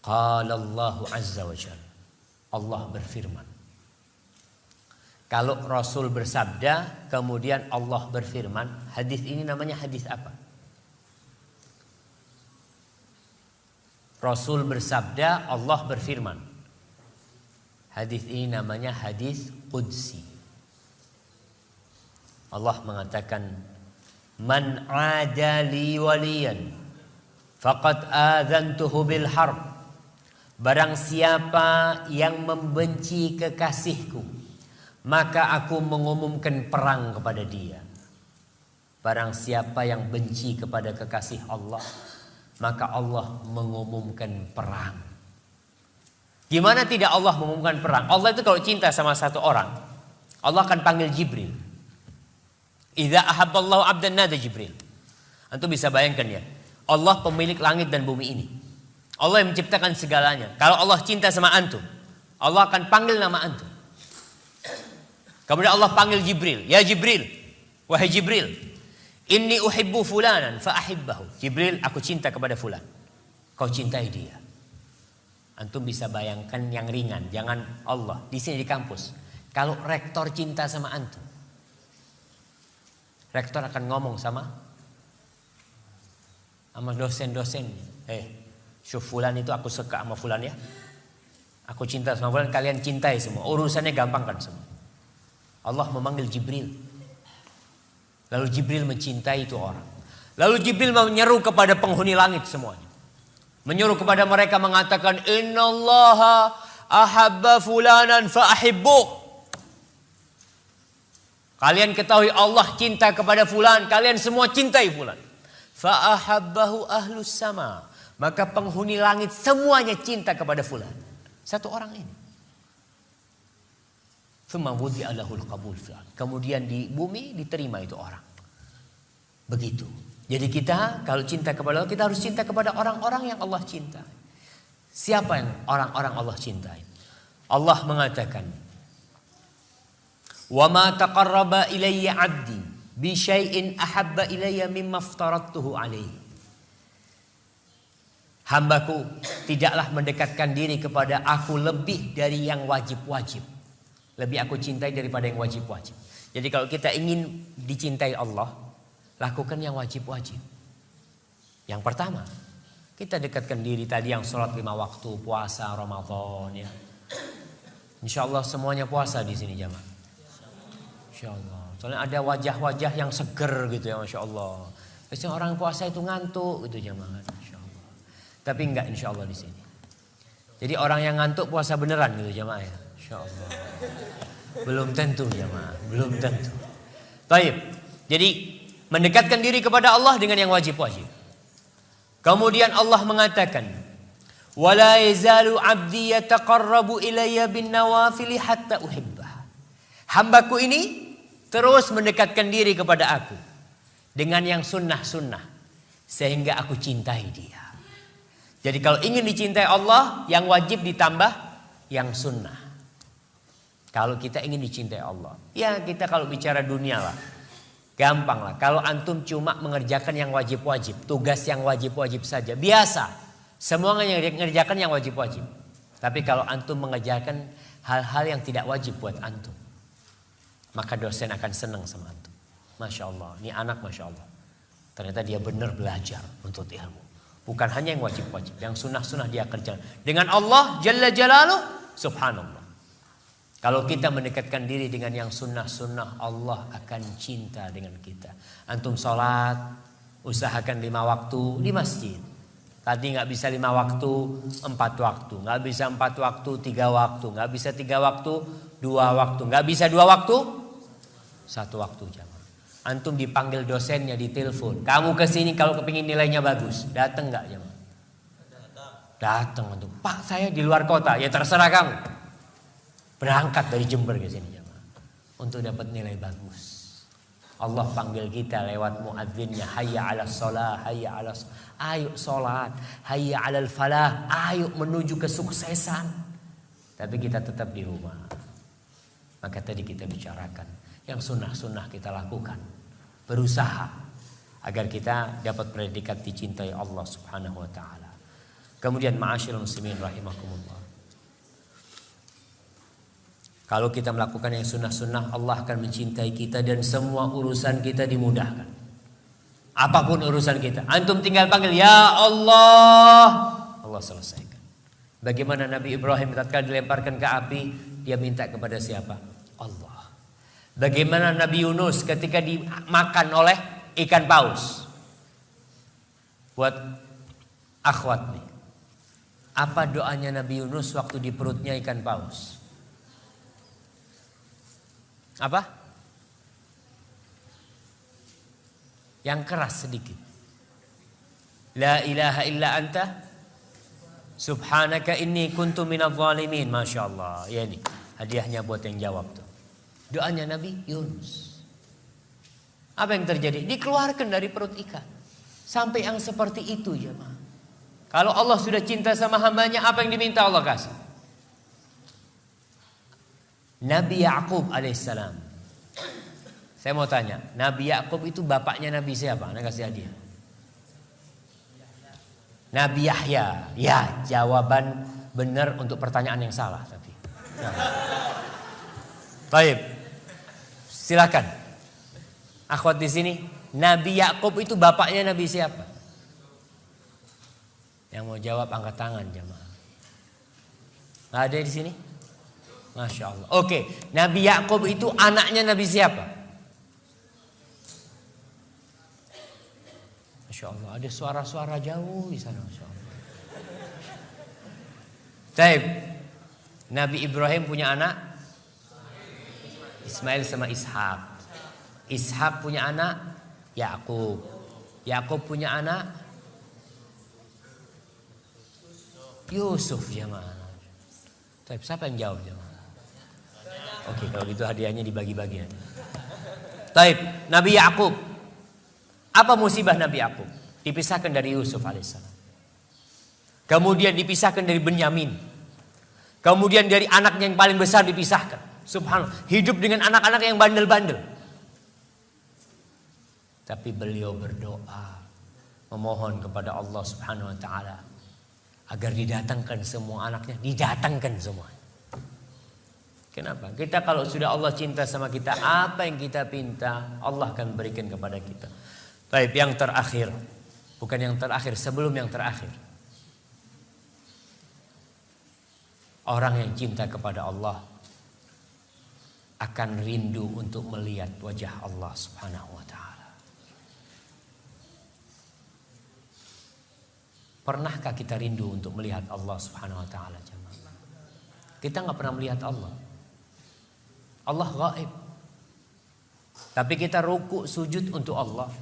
Qala Allahu azza wa jalla. Allah berfirman. Kalau Rasul bersabda, kemudian Allah berfirman, hadis ini namanya hadis apa? Rasul bersabda, Allah berfirman. Hadis ini namanya hadis qudsi. Allah mengatakan, "Man 'ada li waliyan faqad adzantuhu bil harb." Barang siapa yang membenci kekasihku, maka aku mengumumkan perang kepada dia. Barang siapa yang benci kepada kekasih Allah, maka Allah mengumumkan perang. Gimana tidak Allah mengumumkan perang? Allah itu kalau cinta sama satu orang, Allah akan panggil Jibril. Idza ahabballahu 'abdan nada Jibril. Antum bisa bayangkan ya, Allah pemilik langit dan bumi ini. Allah yang menciptakan segalanya. Kalau Allah cinta sama antum, Allah akan panggil nama antum. Kemudian Allah panggil Jibril. Ya Jibril, wahai Jibril, inni uhibbu fulanan fa ahibbahu. Jibril, aku cinta kepada fulan. Kau cintai dia. Antum bisa bayangkan yang ringan, jangan Allah. Di sini di kampus, kalau rektor cinta sama antum, rektor akan ngomong sama dosen-dosen. Syuf fulan itu aku suka sama fulan ya. Aku cinta sama fulan, kalian cintai semua. Urusannya gampang kan semua. Allah memanggil Jibril. Lalu Jibril mencintai itu orang. Lalu Jibril menyeru kepada penghuni langit semuanya. Menyuruh kepada mereka mengatakan, innallaha ahabba fulanan fa ahibbuh. Kalian ketahui Allah cinta kepada fulan, kalian semua cintai fulan. Fa ahabbahu ahlus sama. Maka penghuni langit semuanya cinta kepada fulan. Satu orang ini. Thumma wudi'a lahul qabul fulan. Kemudian di bumi diterima itu orang. Begitu. Jadi kita kalau cinta kepada Allah, kita harus cinta kepada orang-orang yang Allah cintai. Siapa yang orang-orang Allah cintai? Allah mengatakan, "Wa ma taqarraba ilayya 'abdi bi syai'in ahabba ilayya mimma aftaradtuhu 'alaihi." Hambaku tidaklah mendekatkan diri kepada aku lebih dari yang wajib-wajib. Lebih aku cintai daripada yang wajib-wajib. Jadi kalau kita ingin dicintai Allah, lakukan yang wajib-wajib. Yang pertama, kita dekatkan diri tadi yang sholat 5 waktu, puasa Ramadan ya. Insya Allah semuanya puasa di sini jamaah. Insya Allah. Soalnya ada wajah-wajah yang seger gitu ya, Masya Allah. Biasanya orang puasa itu ngantuk gitu jamaah. Insya Allah. Tapi enggak insya Allah di sini. Jadi orang yang ngantuk puasa beneran gitu jamaah ya. Insya Allah. Belum tentu jamaah, belum tentu. Baik. Jadi mendekatkan diri kepada Allah dengan yang wajib-wajib. Kemudian Allah mengatakan, "Wala yazalu 'abdi yataqarrabu ilayya bin nawafili hatta uhibbah." Hambaku ini terus mendekatkan diri kepada aku dengan yang sunnah-sunnah sehingga aku cintai dia. Jadi kalau ingin dicintai Allah, yang wajib ditambah yang sunnah. Kalau kita ingin dicintai Allah, ya kita kalau bicara dunia lah, gampang lah. Kalau antum cuma mengerjakan yang wajib-wajib, tugas yang wajib-wajib saja, biasa. Semua mengerjakan yang wajib-wajib. Tapi kalau antum mengerjakan hal-hal yang tidak wajib buat antum, maka dosen akan senang sama antum. Masya Allah, ini anak Masya Allah. Ternyata dia benar belajar untuk ilmu. Bukan hanya yang wajib-wajib, yang sunnah-sunnah dia kerjakan. Dengan Allah Jalla Jalaluh, subhanallah. Kalau kita mendekatkan diri dengan yang sunnah-sunnah, Allah akan cinta dengan kita. Antum sholat, usahakan 5 waktu di masjid. Tadi gak bisa 5 waktu, 4 waktu. Gak bisa 4 waktu, 3 waktu. Gak bisa 3 waktu, 2 waktu. Gak bisa 2 waktu, 1 waktu jamaah. Antum dipanggil dosennya, ditelepon. Kamu kesini kalau kepingin nilainya bagus. Datang gak jamaah? Datang antum. Pak saya di luar kota. Ya terserah kamu. Berangkat dari Jember ke sini jamaah. Untuk dapat nilai bagus. Allah panggil kita lewat muadzinnya. Hayya ala sholah, hayya ala sholah. Ayo sholat, hayya ala falah. Ayo menuju kesuksesan. Tapi kita tetap di rumah. Maka tadi kita bicarakan. Yang sunnah-sunnah kita lakukan. Berusaha agar kita dapat predikat dicintai Allah subhanahu wa ta'ala. Kemudian ma'asyiral muslimin rahimakumullah. Kalau kita melakukan yang sunnah-sunnah, Allah akan mencintai kita dan semua urusan kita dimudahkan. Apapun urusan kita, antum tinggal panggil ya Allah, Allah selesaikan. Bagaimana Nabi Ibrahim tatkala dilemparkan ke api, dia minta kepada siapa? Allah. Bagaimana Nabi Yunus ketika dimakan oleh ikan paus? Buat akhwat nih, apa doanya Nabi Yunus waktu di perutnya ikan paus? Apa? Yang keras sedikit. La ilaha illa anta subhanaka inni kuntu minadh dhalimin. Masya Allah. Ya ini hadiahnya buat yang jawab tuh. Doanya Nabi Yunus. Apa yang terjadi? Dikeluarkan dari perut ikan. Sampai yang seperti itu jemaah. Kalau Allah sudah cinta sama hambanya, apa yang diminta Allah kasih? Nabi Ya'qub alaihissalam. Saya mau tanya, Nabi Ya'qub itu bapaknya Nabi siapa? Nah, kasih hadiah. Nabi Yahya. Ya, jawaban benar untuk pertanyaan yang salah tapi. Nah. Baik. Silakan. Akhwat di sini, Nabi Ya'qub itu bapaknya Nabi siapa? Yang mau jawab angkat tangan jemaah. Nggak ada di sini? Masya Allah. Oke, Nabi Ya'qub itu anaknya Nabi siapa? Masya Allah, ada suara-suara jauh di sana. Masya Allah. Baik, Nabi Ibrahim punya anak Ismail sama Ishak. Ishak punya anak Ya'qub. Ya'qub punya anak Yusuf jemaah. Baik, siapa yang jawab jemaah? Oke, kalau gitu hadiahnya dibagi-bagi. Taib, Nabi Ya'qub. Apa musibah Nabi Ya'qub? Dipisahkan dari Yusuf alaihissalam. Kemudian dipisahkan dari Benyamin. Kemudian dari anaknya yang paling besar dipisahkan. Subhanallah, hidup dengan anak-anak yang bandel-bandel. Tapi beliau berdoa, memohon kepada Allah Subhanahu wa taala agar didatangkan semua anaknya, didatangkan semua. Kenapa? Kita kalau sudah Allah cinta sama kita, apa yang kita pinta, Allah akan berikan kepada kita. Baik, yang terakhir. Bukan yang terakhir, sebelum yang terakhir. Orang yang cinta kepada Allah akan rindu untuk melihat wajah Allah Subhanahu wa taala. Pernahkah kita rindu untuk melihat Allah Subhanahu wa taala, jemaah? Kita enggak pernah melihat Allah. Allah gaib. Tapi kita ruku sujud untuk Allah.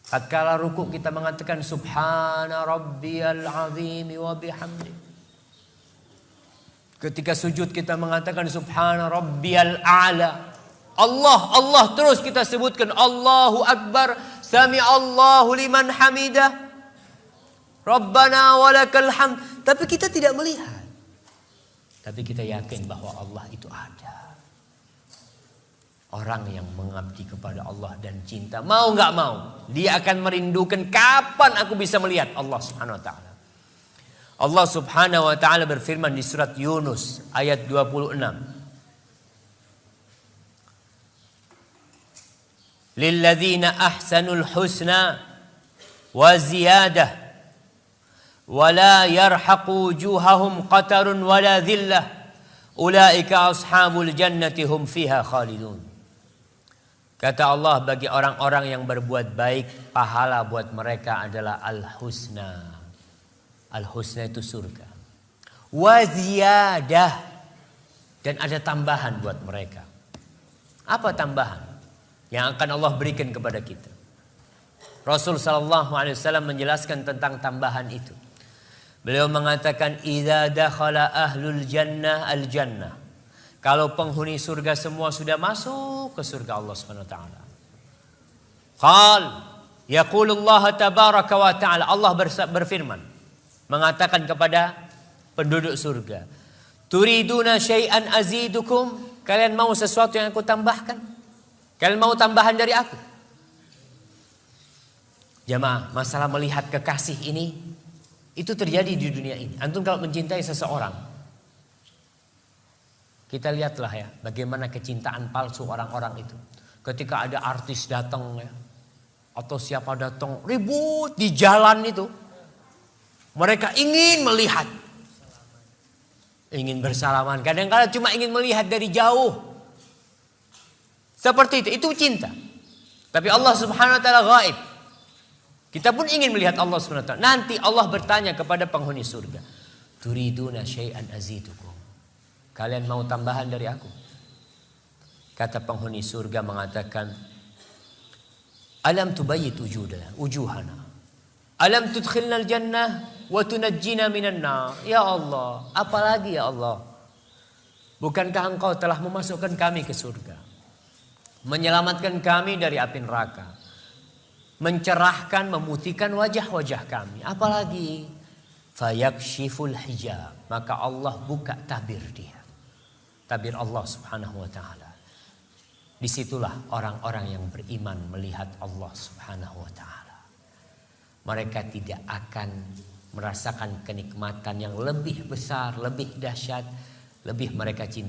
Tatkala ruku kita mengatakan subhana rabbiyal azim wa bihamdi. Ketika sujud kita mengatakan subhana rabbiyal a'la. Allah terus kita sebutkan Allahu akbar, sami Allahu liman hamidah. Rabbana walakal hamd. Tapi kita tidak melihat. Tapi kita yakin bahwa Allah itu ada. Orang yang mengabdi kepada Allah dan cinta, mau gak mau, dia akan merindukan kapan aku bisa melihat Allah Subhanahu wa ta'ala. Allah Subhanahu wa ta'ala berfirman di surat Yunus ayat 26. Lilladzina ahsanul husna wa ziyadah wa la yarhaqu wujuhahum qatarun wa la dhillah ulaika ashabul jannati hum fiha khalidun. Kata Allah, bagi orang-orang yang berbuat baik, pahala buat mereka adalah al-husna. Al-husna itu surga. Wa ziyadah. Dan ada tambahan buat mereka. Apa tambahan yang akan Allah berikan kepada kita? Rasul SAW menjelaskan tentang tambahan itu. Beliau mengatakan, idza dakhala ahlul jannah al-jannah. Kalau penghuni surga semua sudah masuk ke surga Allah Subhanahu wa taala. Qal yaqulullah tabaraka wa taala, Allah berfirman mengatakan kepada penduduk surga, turiduna syai'an azidukum, kalian mau sesuatu yang aku tambahkan? Kalian mau tambahan dari aku? Jamaah, masalah melihat kekasih ini Itu terjadi di dunia ini. Antum kalau mencintai seseorang, kita lihatlah ya bagaimana kecintaan palsu orang-orang itu. Ketika ada artis datang ya, atau siapa datang ribut di jalan itu, mereka ingin melihat, ingin bersalaman. Kadang-kadang cuma ingin melihat dari jauh. Seperti itu cinta. Tapi Allah Subhanahu wa taala gaib. Kita pun ingin melihat Allah Subhanahu wa taala. Nanti Allah bertanya kepada penghuni surga, "Turiduna syai'an azidukum?" Kalian mau tambahan dari aku? Kata penghuni surga mengatakan, "Alam tubayyit wujuhana? Alam tudkhilna al-jannah wa tunajjina minan nar?" Ya Allah, apalagi ya Allah? Bukankah Engkau telah memasukkan kami ke surga, menyelamatkan kami dari api neraka, mencerahkan, memutihkan wajah-wajah kami. Apalagi fayakshiful hijab, maka Allah buka tabir dia. Tabir Allah Subhanahu wa taala. Disitulah orang-orang yang beriman melihat Allah Subhanahu wa taala. Mereka tidak akan merasakan kenikmatan yang lebih besar, lebih dahsyat, lebih mereka cintai.